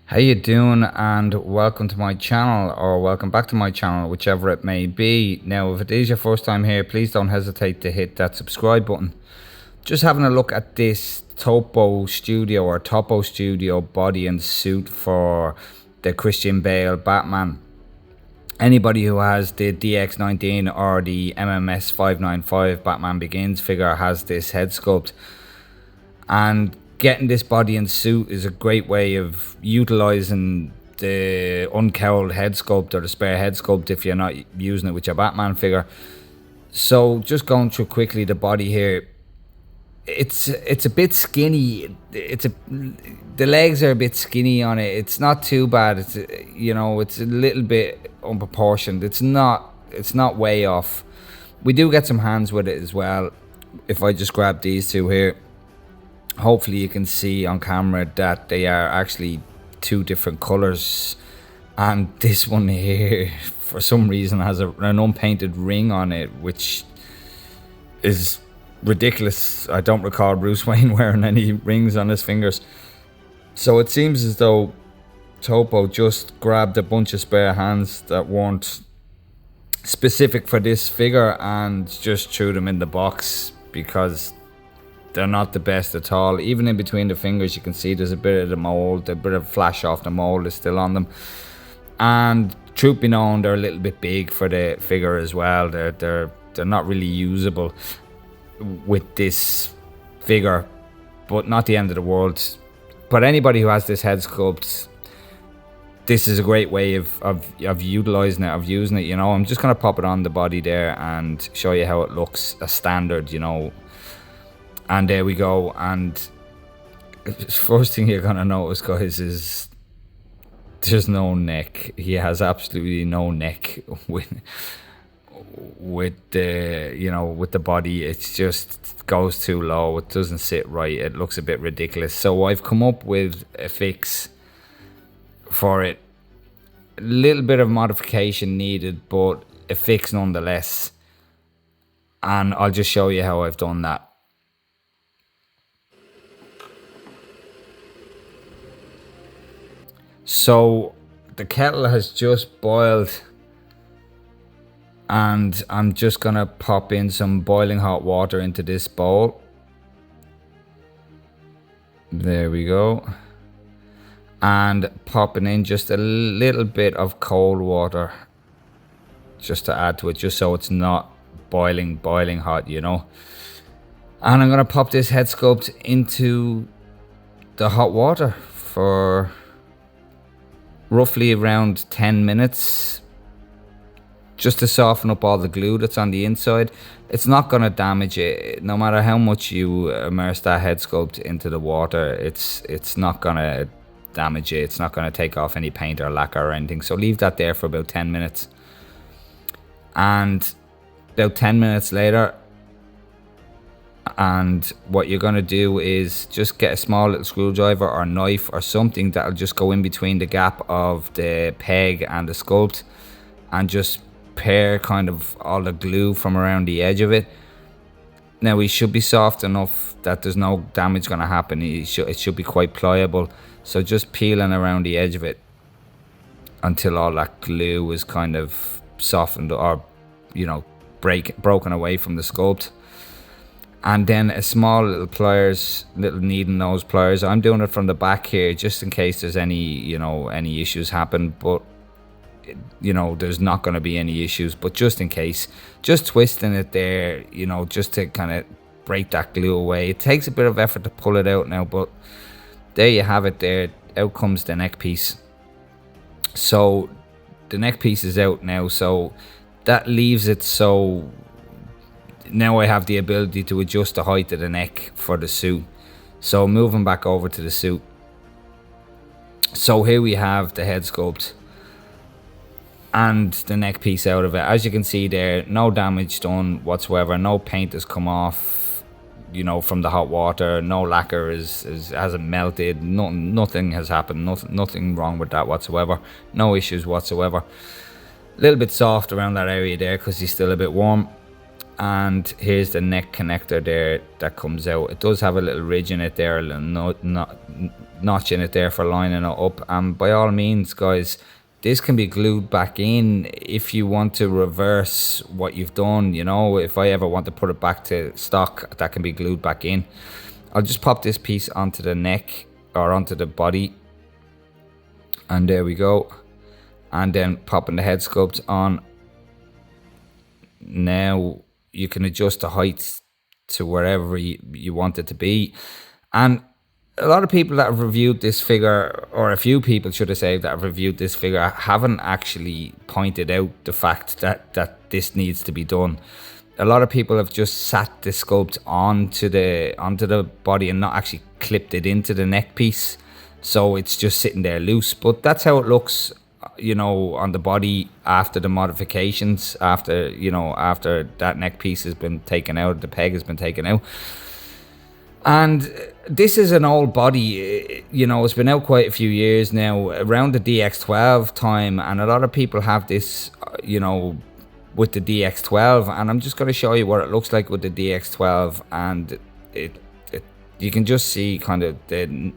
How you doing, and welcome to my channel, or welcome back to my channel, whichever it may be. Now, if it is your first time here, please don't hesitate to hit that subscribe button. Just having a look at this Topo Studio body and suit for the Christian Bale Batman. Anybody who has the DX19 or the MMS 595 Batman Begins figure has this head sculpt, and getting this body and suit is a great way of utilizing the uncowled head sculpt or the spare head sculpt if you're not using it with your Batman figure. So just going through quickly the body here, it's a bit skinny. The legs are a bit skinny on it. It's not too bad. It's it's a little bit unproportioned. It's not way off. We do get some hands with it as well. If I just grab these two here, hopefully you can see on camera that they are actually two different colors, and this one here for some reason has an unpainted ring on it, which is ridiculous. I don't recall Bruce Wayne wearing any rings on his fingers, so it seems as though Topo just grabbed a bunch of spare hands that weren't specific for this figure and just threw them in the box, because they're not the best at all. Even in between the fingers you can see there's a bit of the mold, a bit of flash off the mold is still on them. And truth be known, they're a little bit big for the figure as well. They're not really usable with this figure, but not the end of the world. But anybody who has this head sculpt, this is a great way of utilizing it, of using it. I'm just gonna pop it on the body there and show you how it looks as standard, and there we go. And first thing you're gonna notice, guys, is there's no neck. He has absolutely no neck with the body. It's just goes too low. It doesn't sit right. It looks a bit ridiculous. So I've come up with a fix for it. A little bit of modification needed, but a fix nonetheless. And I'll just show you how I've done that. So the kettle has just boiled, and I'm just gonna pop in some boiling hot water into this bowl. There we go. And popping in just a little bit of cold water just to add to it, just so it's not boiling hot, And I'm gonna pop this head sculpt into the hot water for roughly around 10 minutes, just to soften up all the glue that's on the inside. It's not going to damage it. No matter how much you immerse that head sculpt into the water, it's not going to damage it. It's not going to take off any paint or lacquer or anything. So leave that there for about 10 minutes. And about 10 minutes later, and what you're going to do is just get a small little screwdriver or knife or something that'll just go in between the gap of the peg and the sculpt, and just pare kind of all the glue from around the edge of it. Now, it should be soft enough that there's no damage going to happen. It should be quite pliable. So just peeling around the edge of it until all that glue is kind of softened or broken away from the sculpt. And then a small little pliers, little needle nose pliers. I'm doing it from the back here just in case there's any issues happen, but there's not going to be any issues, but just in case, just twisting it there, just to kind of break that glue away. It takes a bit of effort to pull it out now, but there you have it there. Out comes the neck piece. So the neck piece is out now, so that leaves it so now I have the ability to adjust the height of the neck for the suit. So moving back over to the suit. So here we have the head sculpt and the neck piece out of it. As you can see there, no damage done whatsoever. No paint has come off, from the hot water. No lacquer hasn't melted. Nothing has happened. Nothing wrong with that whatsoever. No issues whatsoever. A little bit soft around that area there because he's still a bit warm. And here's the neck connector there that comes out. It does have a little ridge in it there, a little notch in it there for lining it up. And by all means, guys, this can be glued back in if you want to reverse what you've done. You know, if I ever want to put it back to stock, that can be glued back in. I'll just pop this piece onto the neck or onto the body, and there we go. And then popping the head sculpt on. Now you can adjust the height to wherever you want it to be. And a lot of people that have reviewed this figure, or a few people should I say, that have reviewed this figure, haven't actually pointed out the fact that this needs to be done. A lot of people have just sat the sculpt onto the body and not actually clipped it into the neck piece, so it's just sitting there loose. But that's how it looks, you know, on the body after the modifications, after that neck piece has been taken out, the peg has been taken out. And this is an old body, you know, it's been out quite a few years now, around the DX12 time, and a lot of people have this, you know, with the DX12, and I'm just going to show you what it looks like with the DX12. And you can just see kind of the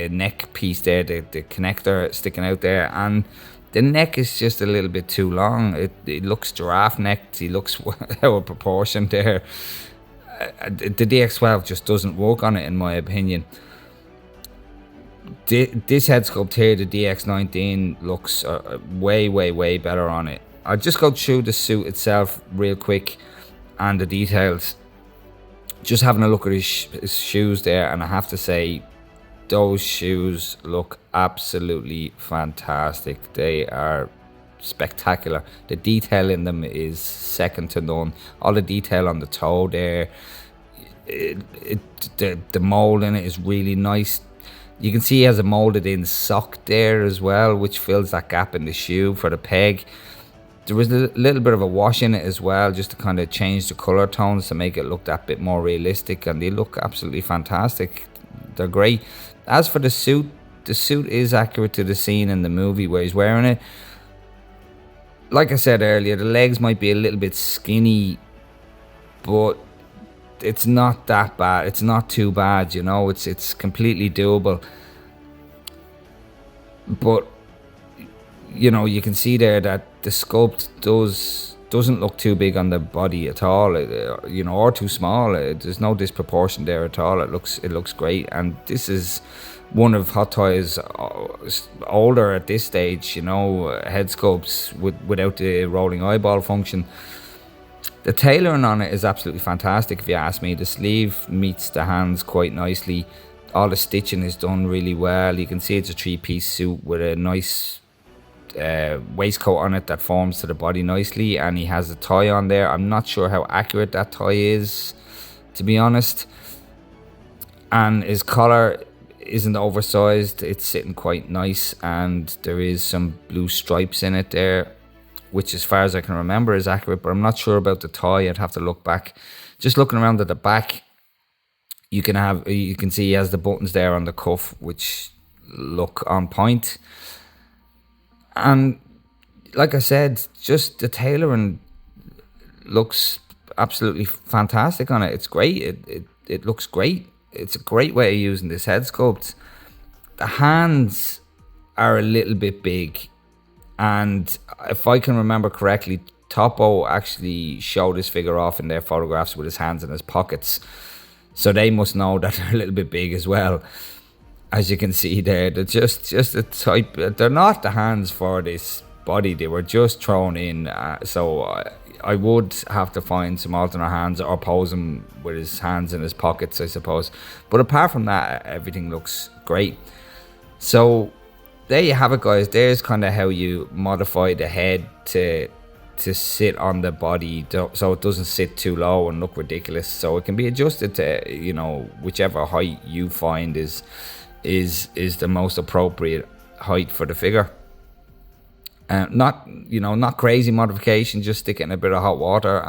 neck piece there, the connector sticking out there, and the neck is just a little bit too long. It looks giraffe necked. He looks out of proportion there. The DX12 just doesn't work on it, in my opinion. This head sculpt here, the DX19, looks way better on it. I'll just go through the suit itself real quick and the details. Just having a look at his shoes there, and I have to say, those shoes look absolutely fantastic. They are spectacular. The detail in them is second to none. All the detail on the toe there, the mold in it is really nice. You can see he has a molded in sock there as well, which fills that gap in the shoe for the peg. There was a little bit of a wash in it as well, just to kind of change the color tones to make it look that bit more realistic, and they look absolutely fantastic. They're great. As for the suit is accurate to the scene in the movie where he's wearing it. Like I said earlier, the legs might be a little bit skinny, but it's not that bad. It's not too bad, you know. It's completely doable. But you know, you can see there that the sculpt doesn't look too big on the body at all, you know, or too small. There's no disproportion there at all. It looks great, and this is one of Hot Toys' older at this stage, you know, head sculpts without the rolling eyeball function. The tailoring on it is absolutely fantastic, if you ask me. The sleeve meets the hands quite nicely. All the stitching is done really well. You can see it's a three-piece suit with a nice waistcoat on it that forms to the body nicely, and he has a tie on there. I'm not sure how accurate that tie is, to be honest. And his collar isn't oversized. It's sitting quite nice, and there is some blue stripes in it there, which as far as I can remember is accurate, but I'm not sure about the tie. I'd have to look back. Just looking around at the back, you can see he has the buttons there on the cuff, which look on point. And like I said, just the tailoring looks absolutely fantastic on it. It's great. It looks great. It's a great way of using this head sculpt. The hands are a little bit big, and if I can remember correctly, Topo actually showed this figure off in their photographs with his hands in his pockets, so they must know that they're a little bit big as well. As you can see there, they're just a type. They're not the hands for this body. They were just thrown in. So I would have to find some alternate hands or pose him with his hands in his pockets, I suppose. But apart from that, everything looks great. So there you have it, guys. There's kind of how you modify the head to sit on the body, so it doesn't sit too low and look ridiculous. So it can be adjusted to, you know, whichever height you find is the most appropriate height for the figure. Not crazy modification, just stick it in a bit of hot water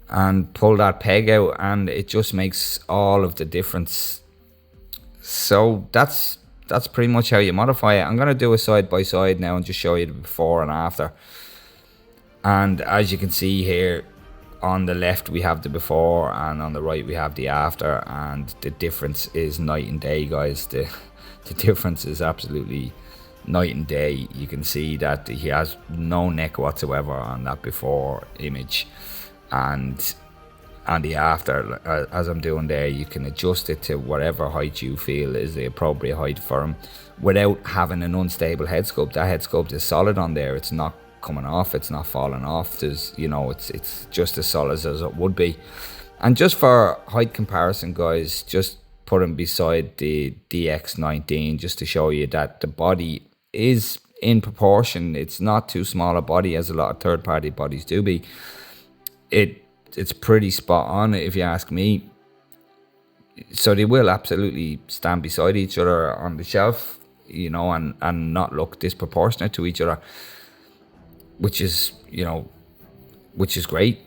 and pull that peg out, and it just makes all of the difference. So that's pretty much how you modify it. I'm going to do a side by side now and just show you the before and after. And as you can see here, on the left we have the before, and on the right we have the after, and the difference is night and day, guys. The difference is absolutely night and day. You can see that he has no neck whatsoever on that before image, and on the after, as I'm doing there, you can adjust it to whatever height you feel is the appropriate height for him without having an unstable head sculpt. That head sculpt is solid on there. It's not coming off, it's not falling off. There's, you know, it's just as solid as it would be. And just for height comparison, guys, just put him beside the DX19 just to show you that the body is in proportion. It's not too small a body as a lot of third-party bodies do be. It's pretty spot on if you ask me. So they will absolutely stand beside each other on the shelf, you know, and not look disproportionate to each other, which is, you know, which is great.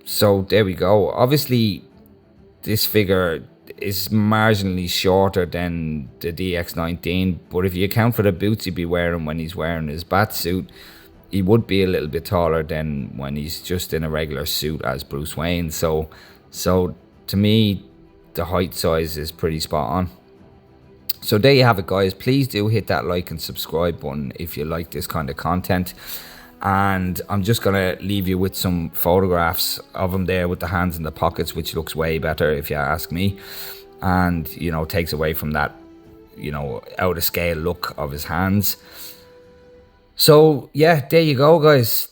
So there we go. Obviously this figure is marginally shorter than the DX19, but if you account for the boots he'd be wearing when he's wearing his bat suit, he would be a little bit taller than when he's just in a regular suit as Bruce Wayne. So to me, the height size is pretty spot on. So there you have it, guys. Please do hit that like and subscribe button if you like this kind of content. And I'm just going to leave you with some photographs of him there with the hands in the pockets, which looks way better if you ask me. And, you know, takes away from that, you know, out of scale look of his hands. So yeah, there you go, guys.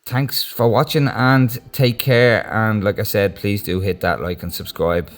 Thanks for watching and take care. And like I said, please do hit that like and subscribe.